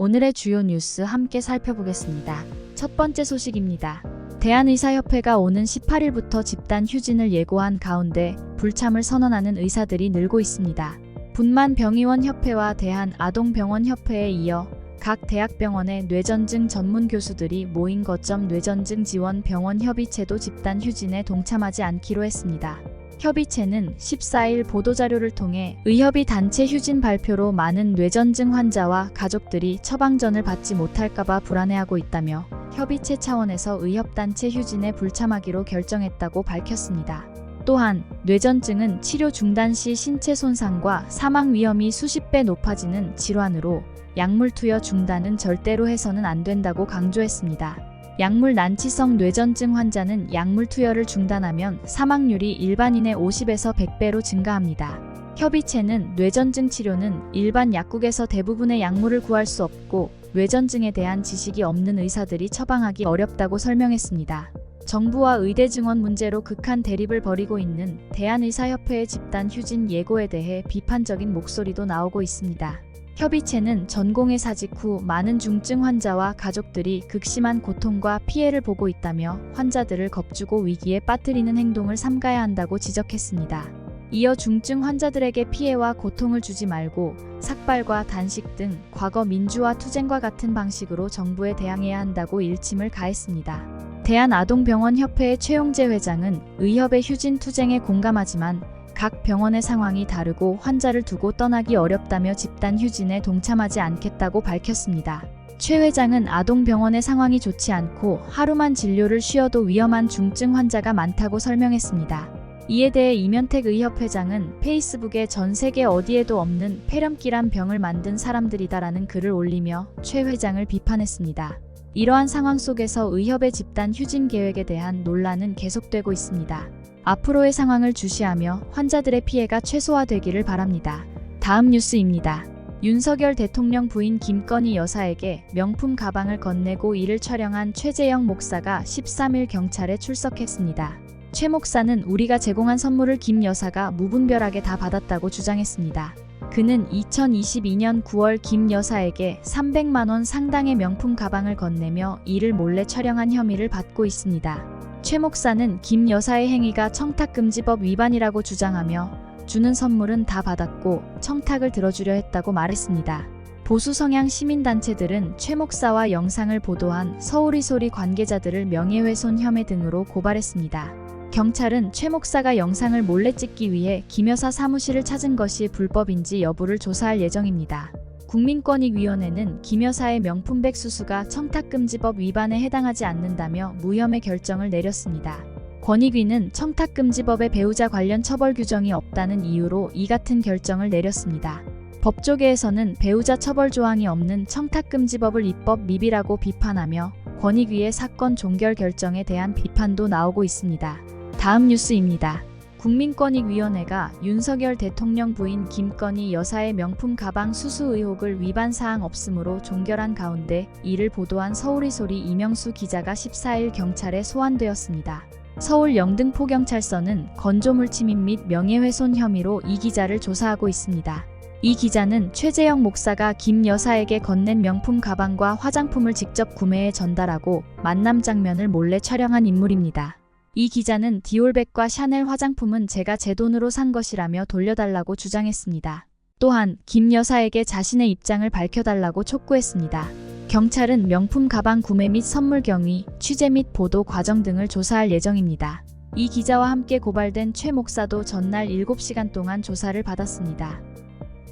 오늘의 주요 뉴스 함께 살펴보겠습니다. 첫 번째 소식입니다. 대한의사협회가 오는 18일부터 집단 휴진을 예고한 가운데 불참을 선언하는 의사들이 늘고 있습니다. 분만병의원협회와 대한아동병원협회에 이어 각 대학병원의 뇌전증 전문 교수들이 모인 거점 뇌전증 지원 병원 협의체도 집단 휴진에 동참하지 않기로 했습니다. 협의체는 14일 보도자료를 통해 의협이 단체 휴진 발표로 많은 뇌전증 환자와 가족들이 처방전을 받지 못할까봐 불안해하고 있다며 협의체 차원에서 의협단체 휴진에 불참하기로 결정했다고 밝혔습니다. 또한 뇌전증은 치료 중단 시 신체 손상과 사망 위험이 수십 배 높아지는 질환으로 약물 투여 중단은 절대로 해서는 안 된다고 강조했습니다. 약물 난치성 뇌전증 환자는 약물 투여를 중단하면 사망률이 일반인의 50에서 100배로 증가합니다. 협의체는 뇌전증 치료는 일반 약국에서 대부분의 약물을 구할 수 없고 뇌전증에 대한 지식이 없는 의사들이 처방하기 어렵다고 설명했습니다. 정부와 의대 증원 문제로 극한 대립을 벌이고 있는 대한의사협회의 집단 휴진 예고에 대해 비판적인 목소리도 나오고 있습니다. 협의체는 전공의 사직 후 많은 중증 환자와 가족들이 극심한 고통과 피해를 보고 있다며 환자들을 겁주고 위기에 빠뜨리는 행동을 삼가야 한다고 지적했습니다. 이어 중증 환자들에게 피해와 고통을 주지 말고 삭발과 단식 등 과거 민주화 투쟁과 같은 방식으로 정부에 대항해야 한다고 일침을 가했습니다. 대한아동병원협회의 최용재 회장은 의협의 휴진 투쟁에 공감하지만 각 병원의 상황이 다르고 환자를 두고 떠나기 어렵다며 집단 휴진에 동참하지 않겠다고 밝혔습니다. 최 회장은 아동병원의 상황이 좋지 않고 하루만 진료를 쉬어도 위험한 중증 환자가 많다고 설명했습니다. 이에 대해 이면택 의협 회장은 페이스북에 전 세계 어디에도 없는 폐렴기란 병을 만든 사람들이다라는 글을 올리며 최 회장을 비판했습니다. 이러한 상황 속에서 의협의 집단 휴진 계획에 대한 논란은 계속되고 있습니다. 앞으로의 상황을 주시하며 환자들의 피해가 최소화되기를 바랍니다. 다음 뉴스입니다. 윤석열 대통령 부인 김건희 여사에게 명품 가방을 건네고 이를 촬영한 최재영 목사가 13일 경찰에 출석했습니다. 최 목사는 우리가 제공한 선물을 김 여사가 무분별하게 다 받았다고 주장했습니다. 그는 2022년 9월 김 여사에게 300만 원 상당의 명품 가방을 건네며 이를 몰래 촬영한 혐의를 받고 있습니다. 최 목사는 김 여사의 행위가 청탁금지법 위반이라고 주장하며 주는 선물은 다 받았고 청탁을 들어주려 했다고 말했습니다. 보수 성향 시민단체들은 최 목사와 영상을 보도한 서울이소리 관계자들을 명예훼손 혐의 등으로 고발했습니다. 경찰은 최 목사가 영상을 몰래 찍기 위해 김 여사 사무실을 찾은 것이 불법인지 여부를 조사할 예정입니다. 국민권익위원회는 김 여사의 명품백 수수가 청탁금지법 위반에 해당하지 않는다며 무혐의 결정을 내렸습니다. 권익위는 청탁금지법에 배우자 관련 처벌 규정이 없다는 이유로 이 같은 결정을 내렸습니다. 법조계에서는 배우자 처벌 조항이 없는 청탁금지법을 입법 미비라고 비판하며 권익위의 사건 종결 결정에 대한 비판도 나오고 있습니다. 다음 뉴스입니다. 국민권익위원회가 윤석열 대통령 부인 김건희 여사의 명품 가방 수수 의혹을 위반 사항 없음으로 종결한 가운데 이를 보도한 서울이소리 이명수 기자가 14일 경찰에 소환되었습니다. 서울 영등포경찰서는 건조물 침입 및 명예훼손 혐의로 이 기자를 조사하고 있습니다. 이 기자는 최재영 목사가 김 여사에게 건넨 명품 가방과 화장품을 직접 구매해 전달하고 만남 장면을 몰래 촬영한 인물입니다. 이 기자는 디올백과 샤넬 화장품은 제가 제 돈으로 산 것이라며 돌려달라고 주장했습니다. 또한 김 여사에게 자신의 입장을 밝혀달라고 촉구했습니다. 경찰은 명품 가방 구매 및 선물 경위, 취재 및 보도 과정 등을 조사할 예정입니다. 이 기자와 함께 고발된 최 목사도 전날 7시간 동안 조사를 받았습니다.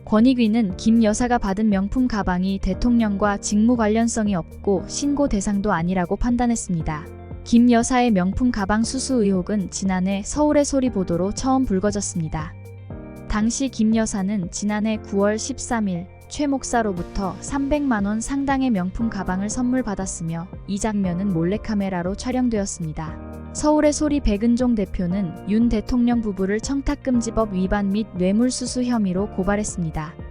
권익위는 김 여사가 받은 명품 가방이 대통령과 직무 관련성이 없고 신고 대상도 아니라고 판단했습니다. 김 여사의 명품 가방 수수 의혹은 지난해 서울의 소리 보도로 처음 불거졌습니다. 당시 김 여사는 지난해 9월 13일 최 목사로부터 300만 원 상당의 명품 가방을 선물 받았으며 이 장면은 몰래카메라로 촬영되었습니다. 서울의 소리 백은종 대표는 윤 대통령 부부를 청탁금지법 위반 및 뇌물수수 혐의로 고발했습니다.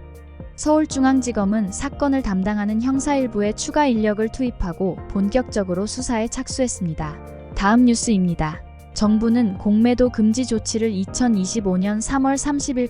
서울중앙지검은 사건을 담당하는 형사일부에 추가 인력을 투입하고 본격적으로 수사에 착수했습니다. 다음 뉴스입니다. 정부는 공매도 금지 조치를 2025년 3월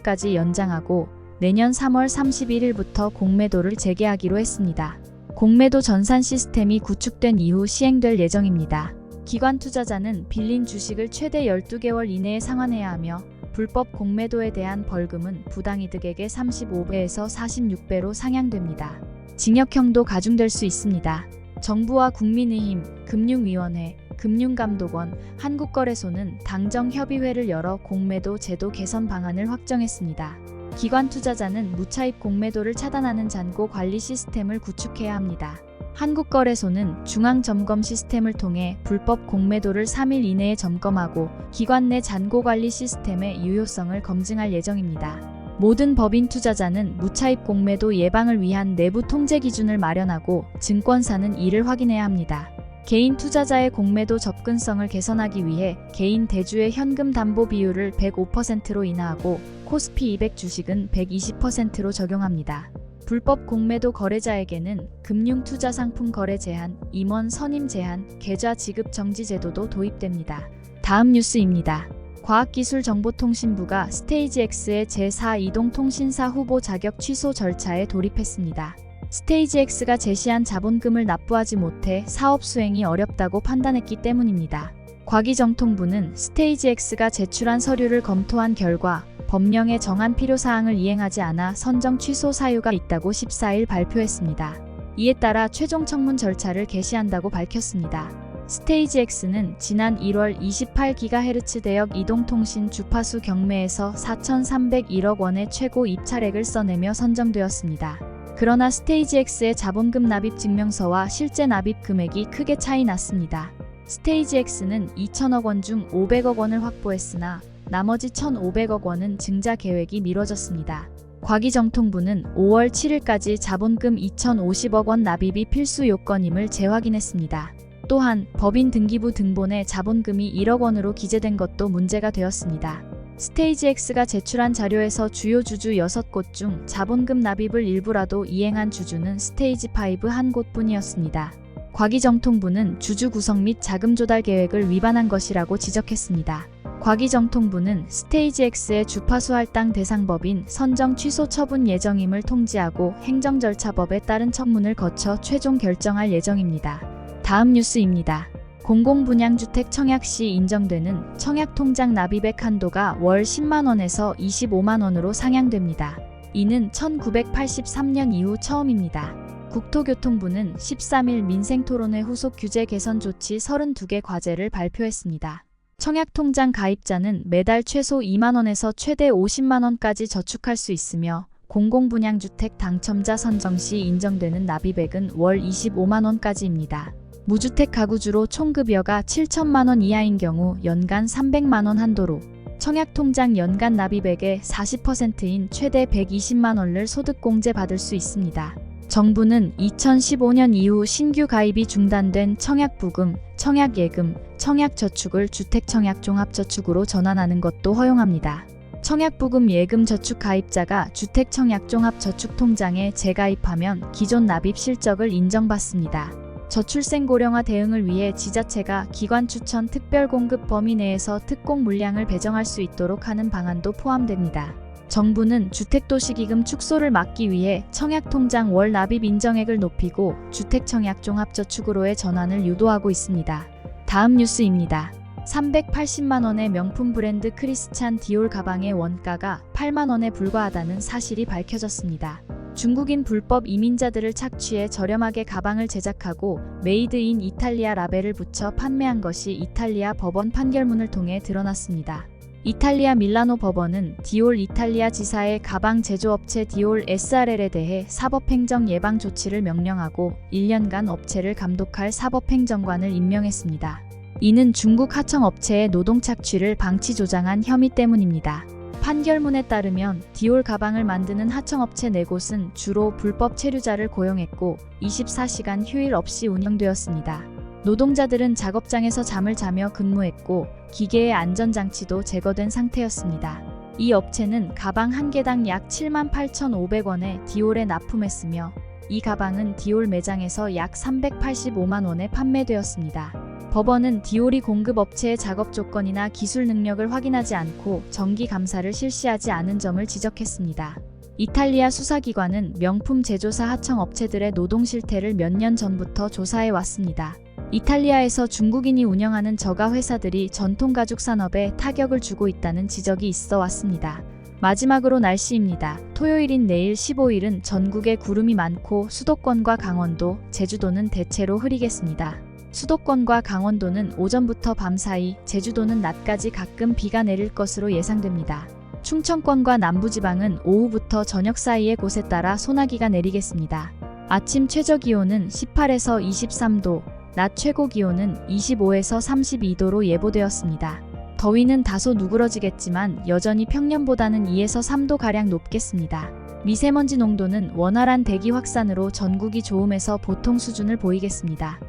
30일까지 연장하고 내년 3월 31일부터 공매도를 재개하기로 했습니다. 공매도 전산 시스템이 구축된 이후 시행될 예정입니다. 기관 투자자는 빌린 주식을 최대 12개월 이내에 상환해야 하며 불법 공매도에 대한 벌금은 부당이득액의 35배에서 46배로 상향됩니다. 징역형도 가중될 수 있습니다. 정부와 국민의힘, 금융위원회, 금융감독원, 한국거래소는 당정협의회를 열어 공매도 제도 개선 방안을 확정했습니다. 기관 투자자는 무차입 공매도를 차단하는 잔고 관리 시스템을 구축해야 합니다. 한국거래소는 중앙점검 시스템을 통해 불법 공매도를 3일 이내에 점검하고 기관 내 잔고 관리 시스템의 유효성을 검증할 예정입니다. 모든 법인 투자자는 무차입 공매도 예방을 위한 내부 통제 기준을 마련하고 증권사는 이를 확인해야 합니다. 개인 투자자의 공매도 접근성을 개선하기 위해 개인 대주의 현금 담보 비율을 105%로 인하하고 코스피 200 주식은 120%로 적용합니다. 불법 공매도 거래자에게는 금융투자상품 거래 제한, 임원 선임 제한, 계좌 지급 정지 제도도 도입됩니다. 다음 뉴스입니다. 과학기술정보통신부가 스테이지X의 제4 이동통신사 후보 자격 취소 절차에 돌입했습니다. 스테이지X가 제시한 자본금을 납부하지 못해 사업 수행이 어렵다고 판단했기 때문입니다. 과기정통부는 스테이지X가 제출한 서류를 검토한 결과 법령에 정한 필요사항을 이행하지 않아 선정 취소 사유가 있다고 14일 발표했습니다. 이에 따라 최종 청문 절차를 개시한다고 밝혔습니다. 스테이지X는 지난 1월 28GHz 대역 이동통신 주파수 경매에서 4,301억 원의 최고 입찰액을 써내며 선정되었습니다. 그러나 스테이지X의 자본금 납입 증명서와 실제 납입 금액이 크게 차이 났습니다. 스테이지X는 2,000억 원 중 500억 원을 확보했으나 나머지 1,500억 원은 증자 계획이 미뤄졌습니다. 과기정통부는 5월 7일까지 자본금 2,050억 원 납입이 필수 요건임을 재확인했습니다. 또한 법인 등기부 등본에 자본금이 1억 원으로 기재된 것도 문제가 되었습니다. 스테이지X가 제출한 자료에서 주요 주주 6곳 중 자본금 납입을 일부라도 이행한 주주는 스테이지5 한 곳뿐이었습니다. 과기정통부는 주주 구성 및 자금 조달 계획을 위반한 것이라고 지적했습니다. 과기정통부는 스테이지X의 주파수 할당 대상 법인 선정 취소 처분 예정임을 통지하고 행정절차법에 따른 청문을 거쳐 최종 결정할 예정입니다. 다음 뉴스입니다. 공공분양주택 청약시 인정되는 청약통장 납입액 한도가 월 10만원에서 25만원으로 상향됩니다. 이는 1983년 이후 처음입니다. 국토교통부는 13일 민생토론회 후속 규제 개선 조치 32개 과제를 발표했습니다. 청약통장 가입자는 매달 최소 2만원에서 최대 50만원까지 저축할 수 있으며 공공분양주택 당첨자 선정 시 인정되는 납입액은 월 25만원까지입니다. 무주택 가구주로 총급여가 7천만원 이하인 경우 연간 300만원 한도로 청약통장 연간 납입액의 40%인 최대 120만원을 소득공제 받을 수 있습니다. 정부는 2015년 이후 신규 가입이 중단된 청약부금, 청약예금, 청약저축을 주택청약종합저축으로 전환하는 것도 허용합니다. 청약부금 예금 저축 가입자가 주택청약종합저축통장에 재가입하면 기존 납입 실적을 인정받습니다. 저출생 고령화 대응을 위해 지자체가 기관 추천 특별 공급 범위 내에서 특공 물량을 배정할 수 있도록 하는 방안도 포함됩니다. 정부는 주택도시기금 축소를 막기 위해 청약통장 월 납입 인정액을 높이고 주택청약종합저축으로의 전환을 유도하고 있습니다. 다음 뉴스입니다. 380만원의 명품 브랜드 크리스찬 디올 가방의 원가가 8만원에 불과하다는 사실이 밝혀졌습니다. 중국인 불법 이민자들을 착취해 저렴하게 가방을 제작하고 메이드 인 이탈리아 라벨을 붙여 판매한 것이 이탈리아 법원 판결문을 통해 드러났습니다. 이탈리아 밀라노 법원은 디올 이탈리아 지사의 가방 제조업체 디올 SRL에 대해 사법행정 예방 조치를 명령하고 1년간 업체를 감독할 사법행정관을 임명했습니다. 이는 중국 하청업체의 노동 착취를 방치 조장한 혐의 때문입니다. 판결문에 따르면 디올 가방을 만드는 하청업체 4곳은 주로 불법 체류자를 고용했고 24시간 휴일 없이 운영되었습니다. 노동자들은 작업장에서 잠을 자며 근무했고 기계의 안전장치도 제거된 상태였습니다. 이 업체는 가방 한 개당 약 78,500원에 디올에 납품했으며 이 가방은 디올 매장에서 약 385만원에 판매되었습니다. 법원은 디올이 공급업체의 작업 조건이나 기술 능력을 확인하지 않고 정기 감사를 실시하지 않은 점을 지적했습니다. 이탈리아 수사기관은 명품 제조사 하청 업체들의 노동 실태를 몇 년 전부터 조사해 왔습니다. 이탈리아에서 중국인이 운영하는 저가 회사들이 전통 가죽 산업에 타격을 주고 있다는 지적이 있어 왔습니다. 마지막으로 날씨입니다. 토요일인 내일 15일은 전국에 구름이 많고 수도권과 강원도, 제주도는 대체로 흐리겠습니다. 수도권과 강원도는 오전부터 밤 사이, 제주도는 낮까지 가끔 비가 내릴 것으로 예상됩니다. 충청권과 남부지방은 오후부터 저녁 사이의 곳에 따라 소나기가 내리겠습니다. 아침 최저기온은 18에서 23도, 낮 최고기온은 25에서 32도로 예보되었습니다. 더위는 다소 누그러지겠지만 여전히 평년보다는 2에서 3도가량 높겠습니다. 미세먼지 농도는 원활한 대기 확산으로 전국이 좋음에서 보통 수준을 보이겠습니다.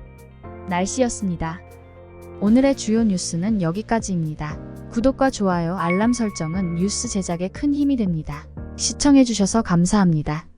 날씨였습니다. 오늘의 주요 뉴스는 여기까지입니다. 구독과 좋아요, 알람 설정은 뉴스 제작에 큰 힘이 됩니다. 시청해주셔서 감사합니다.